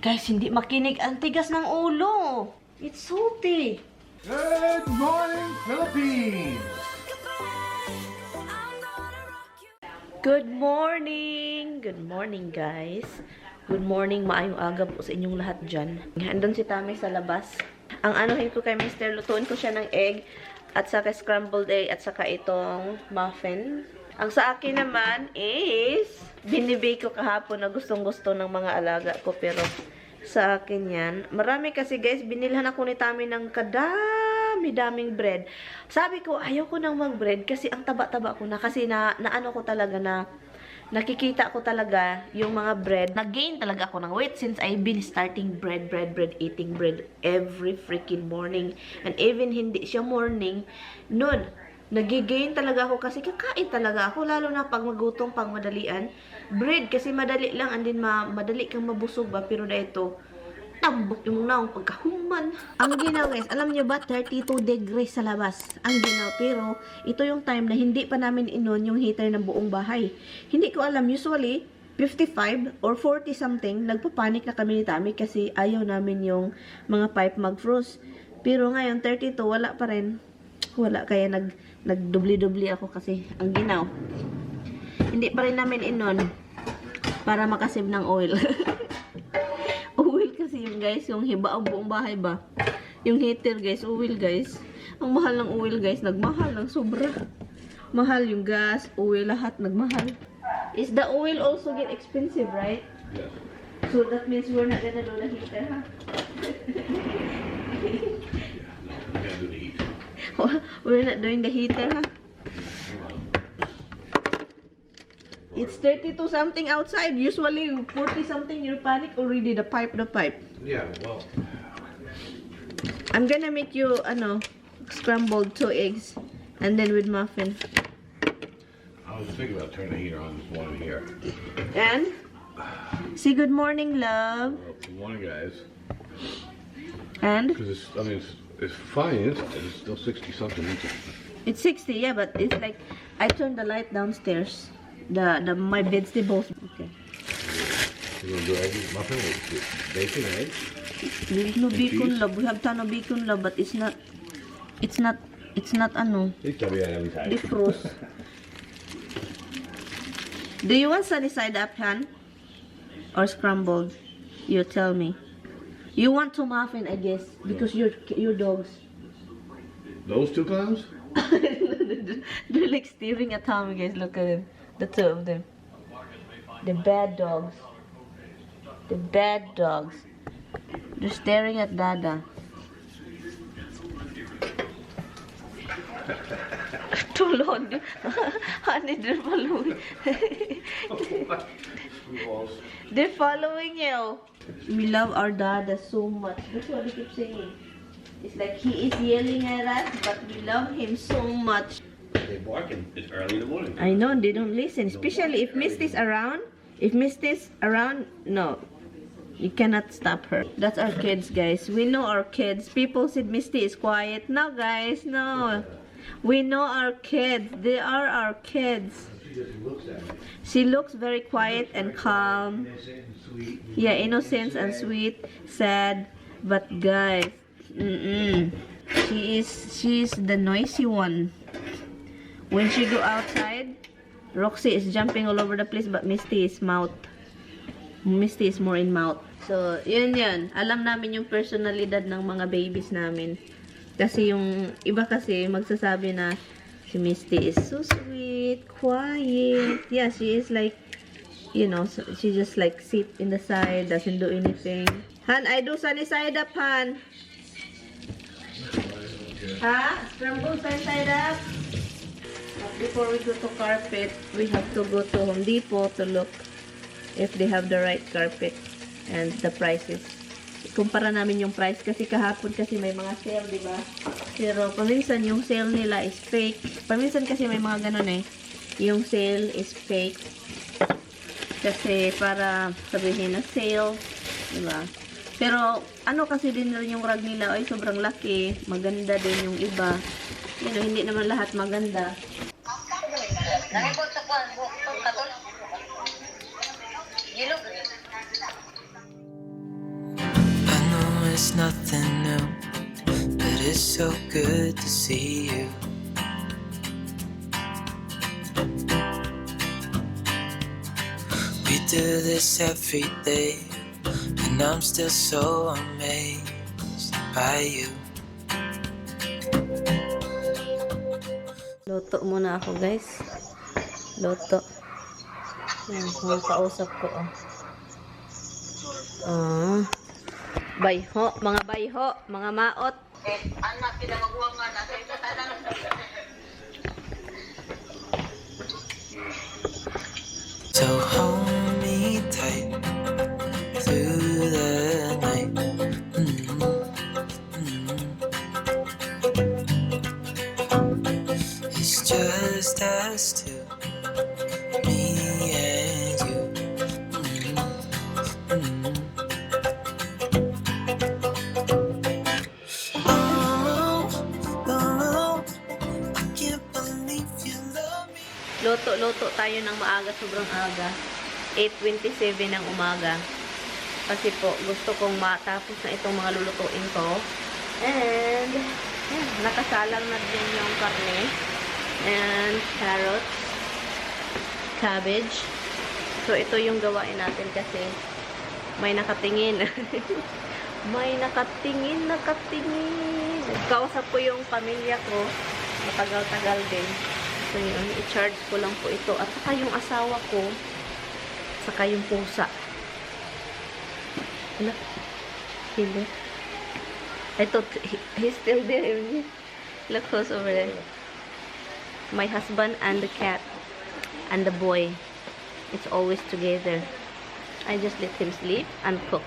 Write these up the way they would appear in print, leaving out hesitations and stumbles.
Guys, hindi makinig. Ang tigas ng ulo. It's salty. Good morning, Philippines! Good morning! Good morning, guys. Good morning, maayong aga po sa inyong lahat dyan. Andun si Tami sa labas. Ang anuhin ko kay Mr. Lutuin ko siya ng egg at saka scrambled egg at saka itong muffin. Ang sa akin naman is binibake ko kahapon na gustong-gusto ng mga alaga ko, pero sa akin yan. Marami kasi guys, binilhan ako ni Tami ng kadami-daming bread. Sabi ko, ayaw ko nang mag-bread kasi ang taba-taba ko na. Kasi naano ko talaga na, nakikita ko talaga yung mga bread. Nag-gain talaga ako ng weight since I've been starting eating bread every freaking morning. And even hindi siya morning, noon, nag-gain talaga ako kasi kakain talaga ako. Lalo na pag magutom, pag madalian. Bread, kasi madali lang, and then madali kang mabusog ba, pero dito, tambok yung naong pagkahuman. Ang ginaw guys, alam nyo ba, 32 degrees sa labas. Ang ginaw, pero ito yung time na hindi pa namin inon yung heater ng buong bahay. Hindi ko alam, usually, 55 or 40 something, nagpapanik na kami ni Tami kasi ayaw namin yung mga pipe mag-frost. Pero ngayon, 32, wala pa rin. Wala, kaya nagdubli-dubli ako kasi ang ginaw. Hindi pa rin namin inon para makasave ng oil. Oil kasi yung guys, yung hiba ang buong bahay ba. Yung heater guys, oil guys. Ang mahal ng oil guys, nagmahal ng sobra. Mahal yung gas, oil, lahat nagmahal. Is the oil also get expensive, right? Yes. So that means we're not gonna do the heater, huh? We gotta do the heat. We're not doing the heater, huh? It's 32 something outside. Usually 40 something, you panic already. The pipe. Yeah, well. I'm gonna make you, scrambled 2 eggs. And then with muffin. I was thinking about turning the heater on this morning here. And? Say good morning, love. Well, good morning, guys. And? Because it's fine inside. It's still 60 something inside. It's 60, yeah, but it's like, I turned the light downstairs. My vegetables. Okay. You gonna do egg muffin with bacon, eggs? There's no And bacon, cheese? love. We have ton of bacon, love, but it's not, Please tell me that every time. defrost. Do you want sunny side up, Han? Or scrambled? You tell me. You want to muffin, I guess, because your dogs. Those two clowns? They're like staring at Tommy, guys. Look at them. The two of them. The bad dogs. The bad dogs. They're staring at Dada. Tulon. Honey, they're following. They're following you. We love our Dada so much. That's what we keep saying. It's like he is yelling at us, but we love him so much. They barking. It's early in the morning. I know, they don't listen. Especially if Misty's around. If Misty's around, no. You cannot stop her. That's our kids, guys. We know our kids. People said Misty is quiet. No, guys, no. We know our kids. They are our kids. She just looks at me. She looks very quiet and calm. Innocent and sweet. Yeah, innocent and sweet, sad. But guys, she's the noisy one. When she go outside, Roxy is jumping all over the place, but Misty is mouth. Misty is more in mouth. So, yun. Alam namin yung personalidad ng mga babies namin. Kasi yung iba kasi magsasabi na si Misty is so sweet, quiet. Yeah, she is like, she just like sit in the side, doesn't do anything. Han, I do sunny side up, Han. Ha? Scramble sunny side up. Before we go to carpet, we have to go to Home Depot to look if they have the right carpet and the prices. Kumpara namin yung price kasi kahapon kasi may mga sale, di ba? Pero paminsan yung sale nila is fake. Paminsan kasi may mga ganun eh. Yung sale is fake. Kasi para sabihin na sale, di ba? Pero ano kasi din rin yung rug nila, ay sobrang laki, maganda din yung iba. Hindi naman lahat maganda. so good to see you. We do this every day, and I'm still so amazed by you. Luto muna ako, guys. Luto. Yan, mga kausap ko, oh. Bayho, mga bayho, mga maot. Anak, pinamagwang nga na. Sa ito, tanan. So hold me tight through the night. It's just us two, me and you. Oh, I can't believe you love me. Luto tayo ng maaga, sobrang aga. 8:27 ng umaga. Kasi po, gusto kong matapos na itong mga lulutuin ko. And, yan, nakasalang na din yung karne. And, carrots, cabbage. So, ito yung gawain natin kasi may nakatingin. May nakatingin. Kausap ko yung pamilya ko. Matagal-tagal din. So, yun, i-charge ko lang po ito. At saka yung asawa ko, saka yung pusa. Ano? Hindi. Ito, he's still there. Look who's over there. My husband and the cat and the boy. It's always together. I just let him sleep and cook.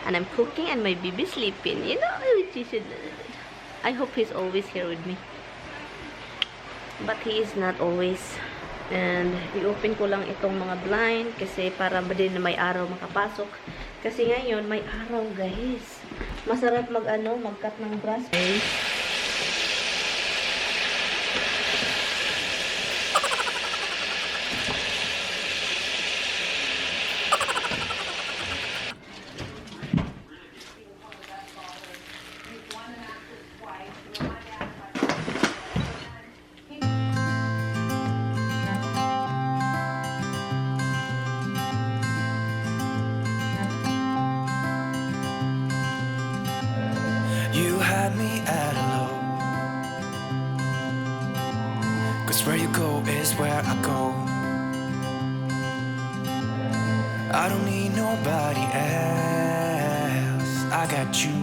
And I'm cooking and my baby's sleeping. You know, I hope he's always here with me. But he is not always. And i-open ko lang itong mga blind kasi para ba din na may araw makapasok. Kasi ngayon may araw, guys. Masarap mag-cut ng grass. Okay. You had me at hello, 'cause where you go is where I go. I don't need nobody else. I got you,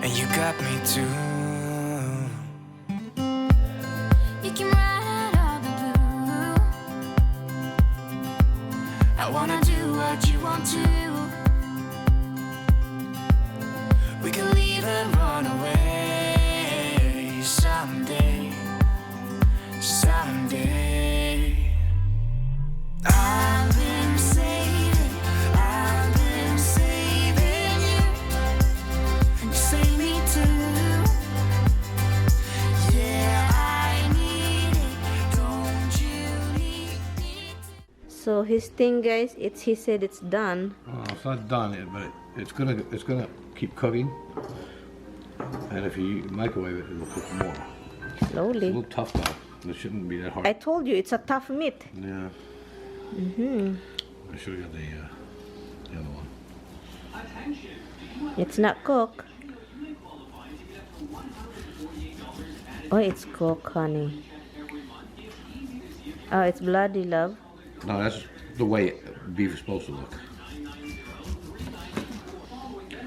and you got me too. You can ride all the blue. I wanna do what you want to. We can leave and run away someday, someday. I've been saving you. You save me too. Yeah, I need it. Don't you need me too? So his thing, guys, he said it's done. Oh, it's not done yet, but it's gonna keep cooking. And if you microwave it, it'll cook more. It's a Slowly. little tough though. It shouldn't be that hard. I told you, it's a tough meat. Yeah. I should have got the other one. It's not cooked. Oh, it's cooked, honey. Oh, it's bloody, love. No, that's the way beef is supposed to look.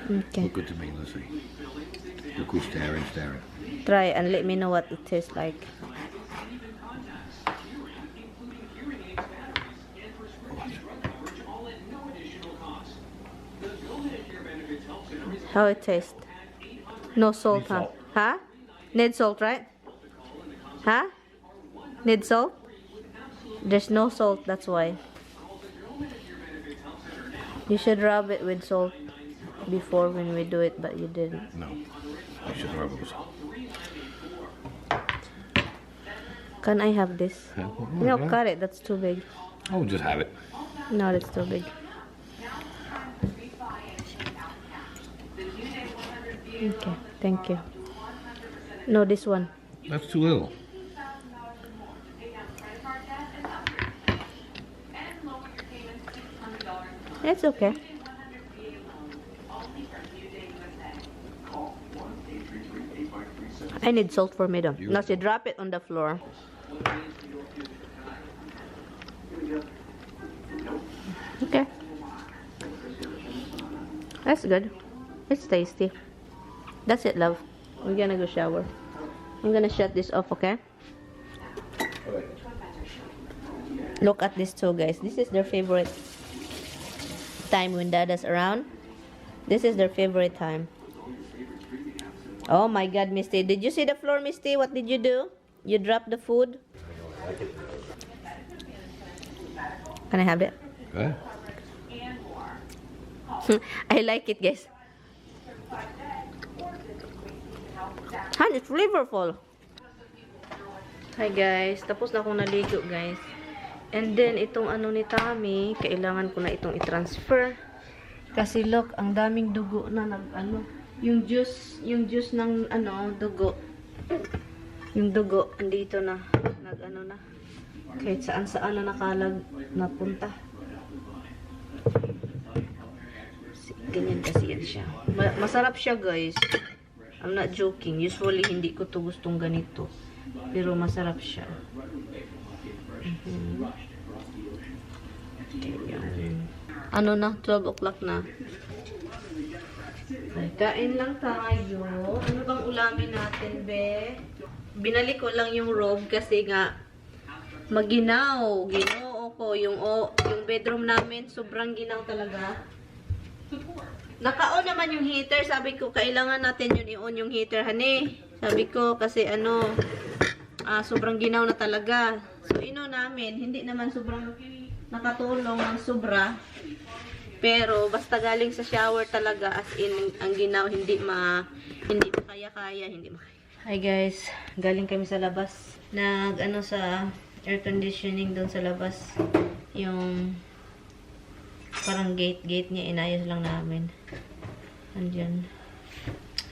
Okay. Look good to me. Let's see. Look who's staring. Try and let me know what it tastes like. How it tastes? No salt, Need huh? salt. Huh? Need salt, right? Huh? Need salt? There's no salt, that's why. You should rub it with salt before when we do it, but you didn't. No, I should rub it with salt. Can I have this? Huh? No, Yeah. cut it. That's too big. Oh, just have it. No, that's too big. Okay, thank you. No, this one. That's too little. It's okay. I need salt for me though. Now she drop it on the floor. Okay. That's good. It's tasty. That's it, love. We're gonna go shower. I'm gonna shut this off, okay? Look at this too, guys. This is their favorite time when Dada's around. This is their favorite time. Oh my God, Misty. Did you see the floor, Misty? What did you do? You dropped the food? Can I have it? Okay. I like it, guys. Han, it's flavorful. Hi guys, tapos na akong naligo guys. And then itong ano ni Tommy, kailangan ko na itong i-transfer. Kasi look, ang daming dugo na nag-ano. Yung juice ng ano, dugo. Yung dugo, andito na. Nag-ano na. Kahit saan-saan na nakalag napunta. Ganyan kasi yan siya. Masarap siya guys. I'm not joking. Usually hindi ko to gustong ganito. Pero masarap siya. Ano na? 12 o'clock na. Kain lang tayo. Ano bang ulamin natin, be? Binalik ko lang yung robe kasi nga maginaw. Ginoo ko. Yung bedroom namin, sobrang ginaw talaga. Naka-on naman yung heater. Sabi ko, kailangan natin yun i-on yung heater, honey. Sabi ko, kasi ano, sobrang ginaw na talaga. So, namin. Hindi naman sobrang nakatulong ng sobra. Pero, basta galing sa shower talaga, as in, ang ginaw, hindi makaya-kaya, hindi makaya. Hi guys, galing kami sa labas. Nag-ano sa air conditioning doon sa labas. Yung parang gate niya, inayos lang namin. Andyan.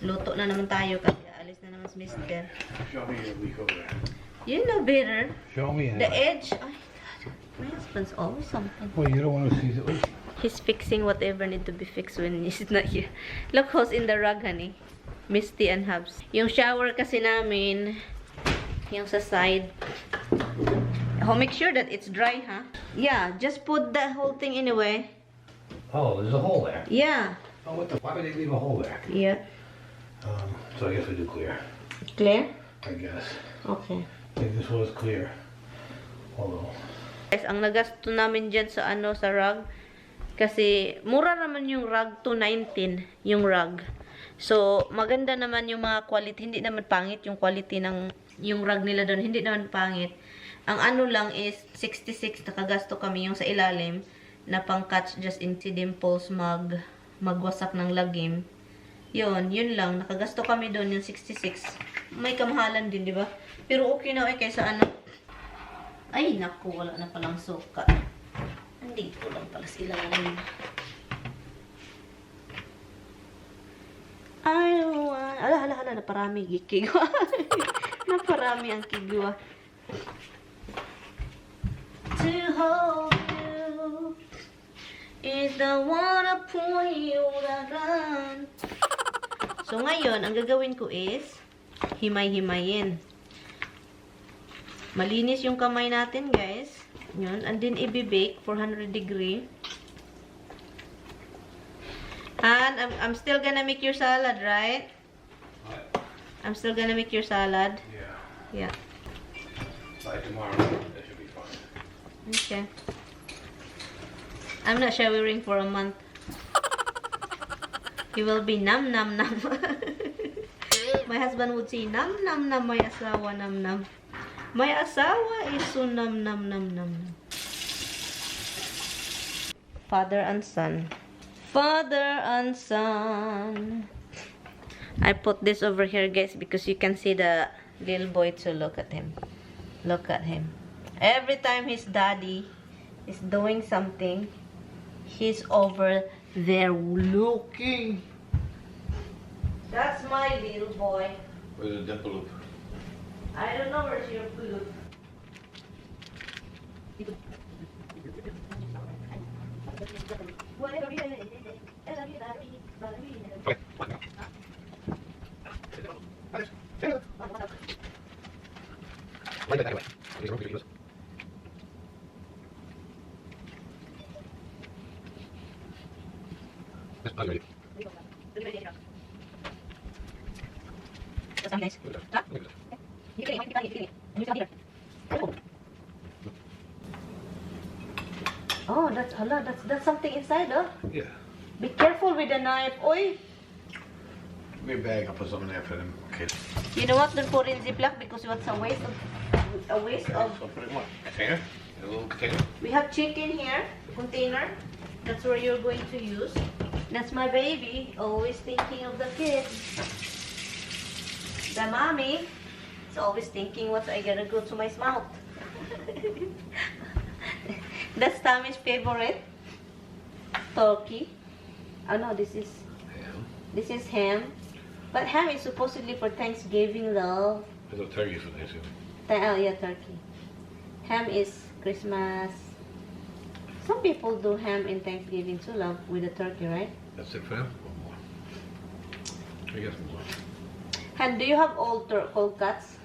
Luto na naman tayo kasi alis na naman si Mister. Show me the leak over there. You know better. Show me The edge. Ay, God. My husband's always something. Well, you don't want to see the leak. He's fixing whatever need to be fixed when he's not here. Look who's in the rug, honey. Misty and Hubs. Yung shower kasi namin, yung sa side. Oh, make sure that it's dry, huh? Yeah, just put the whole thing anyway. Oh, there's a hole there. Yeah. Oh, why would they leave a hole there? Yeah. So I guess we do clear. Clear? I guess. Okay. I think this was clear. Although. Guys, ang nagasto namin dyan sa ano, sa rug. Kasi, mura naman yung rug, $2.19 yung rug. So, maganda naman yung mga quality. Hindi naman pangit yung quality ng yung rug nila doon. Hindi naman pangit. Ang ano lang is 66. Nakagasto kami yung sa ilalim na pang catch just in si Dimples magwasak ng lagim. Yun lang. Nakagasto kami doon yung 66. May kamahalan din, di ba? Pero okay na kaysa ano. Ay, naku, wala na palang suka. Andito lang pala sa ilalim. Ay, ala, naparami kigwa. Naparami ang kigwa. To hold you is the one I point you around. So, ngayon, ang gagawin ko is himay-himayin. Malinis yung kamay natin, guys. Yun. And then, i-bake 400 degree. And I'm still gonna make your salad, right? What? I'm still gonna make your salad. Yeah. Yeah. By tomorrow, that should be fine. Okay. I'm not showering for a month. He will be nam. My husband would say nam. May asawa nam. My asawa is so nam. Father and son. Father and son. I put this over here, guys, because you can see the little boy too. Look at him. Look at him. Every time his daddy is doing something, he's over there looking. That's my little boy. Where's the dimple loop? I don't know where's your food. Oh, that's hala, that's something inside, huh? Yeah. Be careful with the knife. Oi! Give me a bag, I'll put some in there for them. Okay. You know what? Don't put in Ziploc because what's a waste of. So put it in what? Container? In a little container? We have chicken here, container. That's where you're going to use. That's my baby, always thinking of the kids. The mommy is always thinking what I gotta go to my mouth. That's Tommy's favorite. Turkey. Oh no, this is ham. But ham is supposedly for Thanksgiving, love. There's a turkey for Thanksgiving. Oh yeah, turkey. Ham is Christmas. Some people do ham in Thanksgiving too, love, with the turkey, right? That's it for them? One more. I guess more. And do you have cold cuts?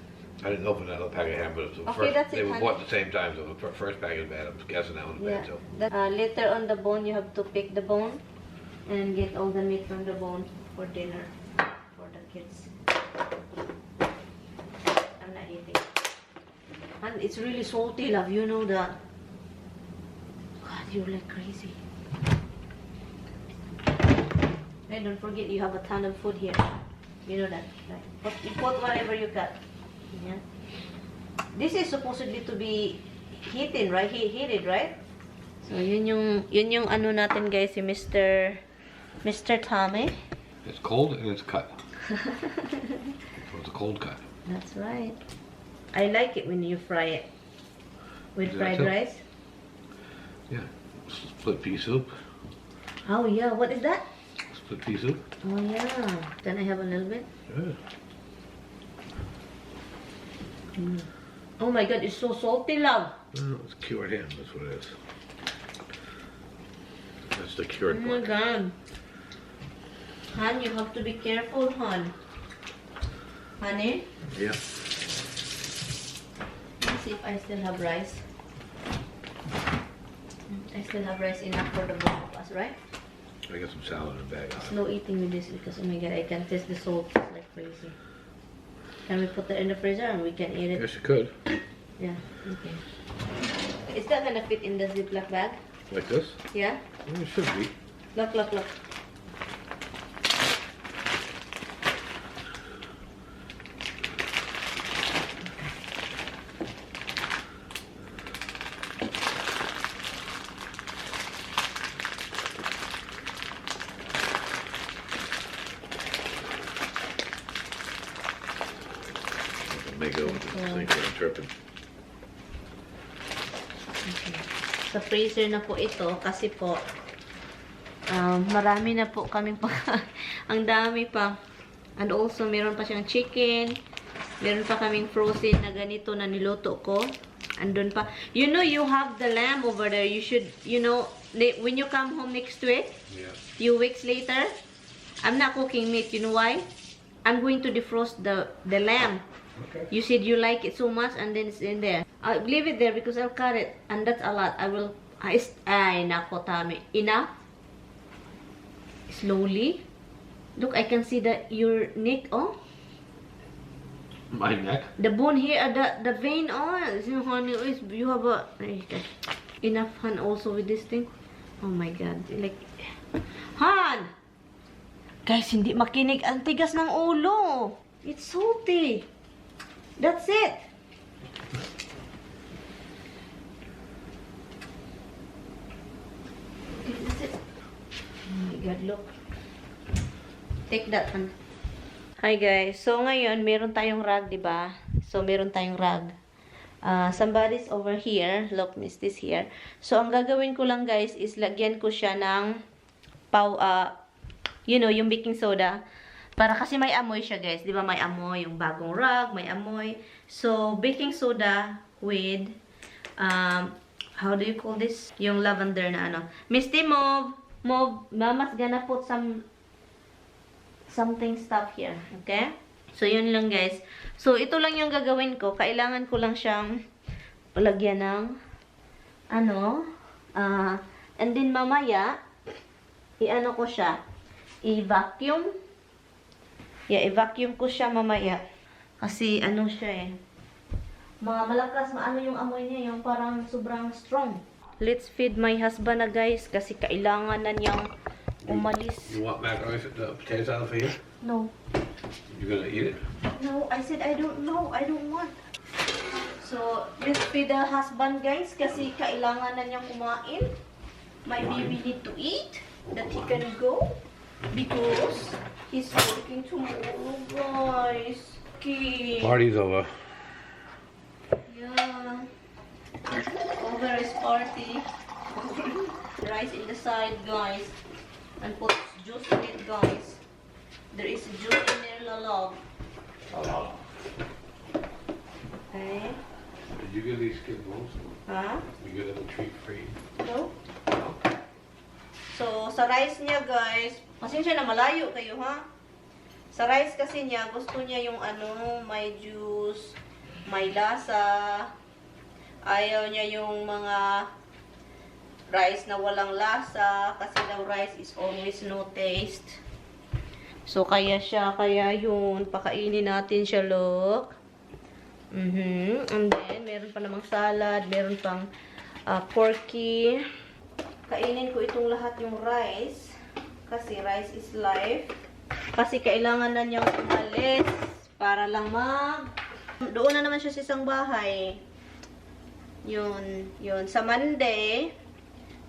I didn't open that little pack of ham, but it's the Okay, first, that's it, they were honey. bought at the same time, so the first pack is bad. I'm guessing that one's bad too. That, later on the bone, you have to pick the bone and get all the meat from the bone for dinner for the kids. I'm not eating. And it's really salty, love. You know that. God, you're like crazy. Hey, don't forget you have a ton of food here. You know that, right? You put whatever you got. Yeah. This is supposedly to be heated, right? Heated, right? So yun yung ano natin guys, si Mr. Tommy. It's cold and it's cut. So it's a cold cut. That's right. I like it when you fry it with Do that fried too. rice. Yeah. Split pea soup. Oh yeah, what is that? Split pea soup. Oh yeah. Can I have a little bit? Yeah. Oh my god, it's so salty, love. Well, it's cured ham, that's what it is. That's the Oh cured my part. god. Hon, you have to be careful, hon. Honey? Yeah. Let's see if I still have rice. I still have rice enough for the both of us, right? I got some salad in the bag. Slow eating with this because, oh my god, I can taste the salt like crazy. Can we put that in the freezer and we can eat it? Yes, you could. Yeah, okay. Is that gonna fit in the Ziploc bag? Like this? Yeah? Well, it should be. Look. Make it over to the sink when I'm tripping. Okay. Sa freezer na po ito kasi po marami na po kaming ang dami pa. And also meron pa siyang chicken. Meron pa kaming frozen na ganito na niluto ko. Andun pa. You know you have the lamb over there. You should, you know, when you come home next week, Yeah. few weeks later, I'm not cooking meat. You know why? I'm going to defrost the lamb. Okay. You said you like it so much and then it's in there. I'll leave it there because I'll cut it. And that's a lot. Ay, nako, Tami. Enough. Slowly. Look, I can see your neck, oh. My neck? The bone here, the vein, oh. Honey, you have a... Enough, Han, also with this thing. Oh my God. Like... Han! Guys, hindi makinig. Ang tigas ng ulo. It's salty. That's it. That's it. Oh my God, look. Take that, Han. Hi guys. So ngayon, meron tayong rag, di ba? So meron tayong rag. Somebody's over here. Look, is this here? So ang gagawin ko lang guys is lagyan ko siya ng you know, yung baking soda. Para kasi may amoy siya, guys. Di ba may amoy? Yung bagong rug, may amoy. So, baking soda with, how do you call this? Yung lavender na ano. Misty Mauve, Mama's gonna put something stuff here. Okay? So, yun lang, guys. So, ito lang yung gagawin ko. Kailangan ko lang siyang lagyan ng, and then mamaya, i-ano ko siya, i-vacuum. I-vacuum ko siya mamaya. Kasi ano siya malakas, maano yung amoy niya, yung parang sobrang strong. Let's feed my husband na, guys, kasi kailangan na niyang umalis. You want macaroni, the potatoes out for you? No. You gonna eat it? No, I said I don't know. I don't want. So, let's feed the husband, guys, kasi kailangan na niyang kumain. Maybe we need to eat, that he can go. Because he's working tomorrow, guys. Okay. Party's over. Yeah. Over is party. Rice in the side, guys. And put juice in it, guys. There is juice in there, love. Okay. Did you get these skin rolls? Huh? You get them treat free. No? So, sa rice niya, guys, pasensya na malayo kayo, ha? Sa rice kasi niya, gusto niya yung may juice, may lasa. Ayaw niya yung mga rice na walang lasa, kasi the rice is always no taste. So, kaya yun, pakainin natin siya, look. And then, meron pa namang salad, meron pang porky. Kainin ko itong lahat yung rice. Kasi rice is life. Kasi kailangan na niyang umalis para lang doon na naman siya sa isang bahay. Yun. Sa Monday,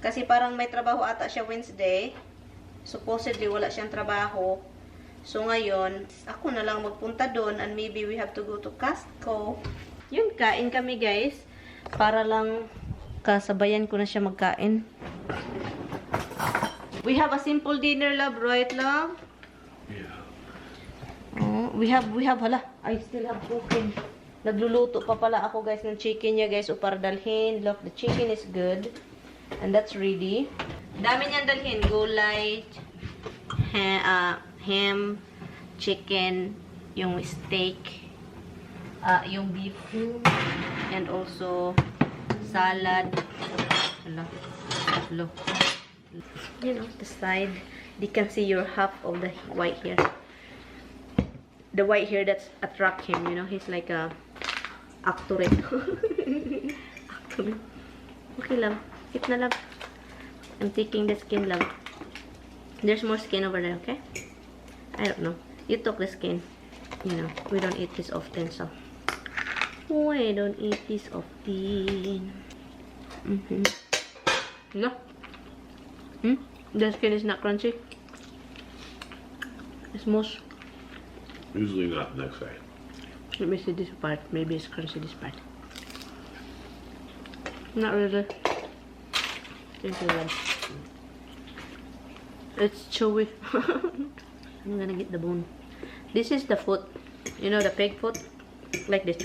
kasi parang may trabaho ata siya Wednesday. Supposedly, wala siyang trabaho. So, ngayon, ako na lang magpunta doon and maybe we have to go to Costco. Yun, kain kami, guys. Para lang kasabayan ko na siya magkain. We have a simple dinner, love, right, love? Yeah. Oh, we have, hala, I still have cooking. Nagluluto pa pala ako, guys, ng chicken niya, guys, o para dalhin. Look, the chicken is good. And that's ready. Dami niyang dalhin. Gulay, ham, chicken, yung steak, yung beef, and also salad. Hello. You know, the side. You can see your half of the white hair. The white hair that's attract him, you know. He's like a actor. Actor. Okay, love. Keep na, love. I'm taking the skin, love. There's more skin over there, okay? I don't know. You took the skin. You know, we don't eat this often, so. We don't eat this often. No? The skin is not crunchy. It's smooth. Usually not next side. Let me see this part. Maybe it's crunchy, this part. Not really. It's chewy. I'm gonna get the bone. This is the foot. You know the pig foot? Like this.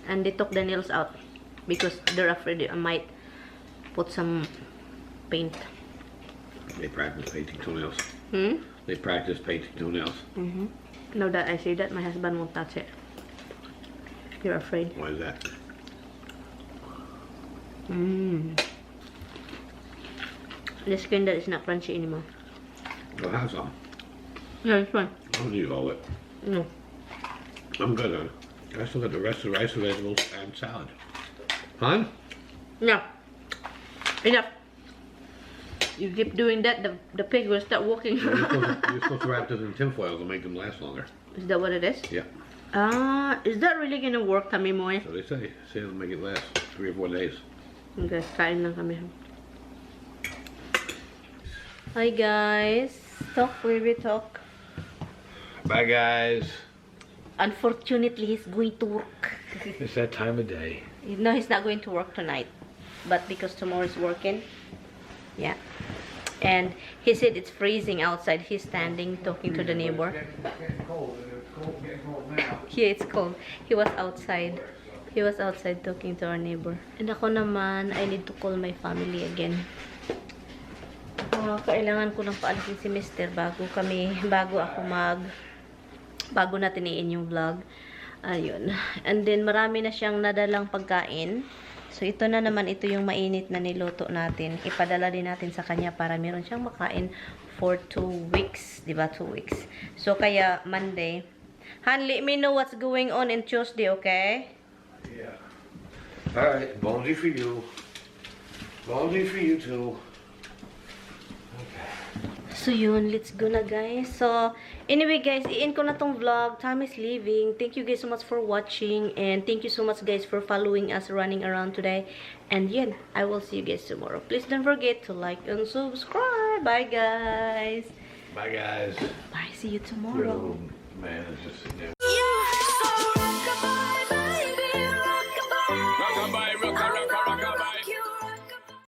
And they took the nails out. Because they're afraid I might put some paint. They practice painting toenails. Hmm? They practice painting toenails. Now that I say that, my husband won't touch it. You're afraid. Why is that? The skin that is not crunchy anymore. Well, have some. Yeah, it's fine. I don't need all of it. No. I'm good on it. I still got the rest of the rice and vegetables and salad. Fine? No. Enough. You keep doing that, the pig will start walking. You're supposed to wrap this in tinfoil to make them last longer. Is that what it is? Yeah. Is that really gonna work, Kami Moy? So they say. Say it'll make it last 3 or 4 days. Okay, kain lang kami. Hi guys. Talk, baby, talk. Bye, guys. Unfortunately, he's going to work. It's that time of day. No, he's not going to work tonight. But because tomorrow is working. Yeah. And he said it's freezing outside. He's standing talking to the neighbor. Yeah, it's cold. He was outside. He was outside talking to our neighbor. And ako naman, I need to call my family again. Kailangan ko lang paalisin si Mr. bago natin iin yung vlog. Ayun. And then, marami na siyang nadalang pagkain. So, ito na naman, ito yung mainit na niluto natin. Ipadala din natin sa kanya para meron siyang makain for 2 weeks. Diba? 2 weeks. So, kaya, Monday. Han, let me know what's going on in Tuesday, okay? Yeah. Alright, bonesy for you. Bonesy for you too. So yun, let's go na guys. So, anyway guys, i-end ko na tong vlog. Time is leaving. Thank you guys so much for watching. And thank you so much guys for following us running around today. And yun, I will see you guys tomorrow. Please don't forget to like and subscribe. Bye guys. Bye guys. Bye, see you Your tomorrow. little man is just sitting there. Yeah, so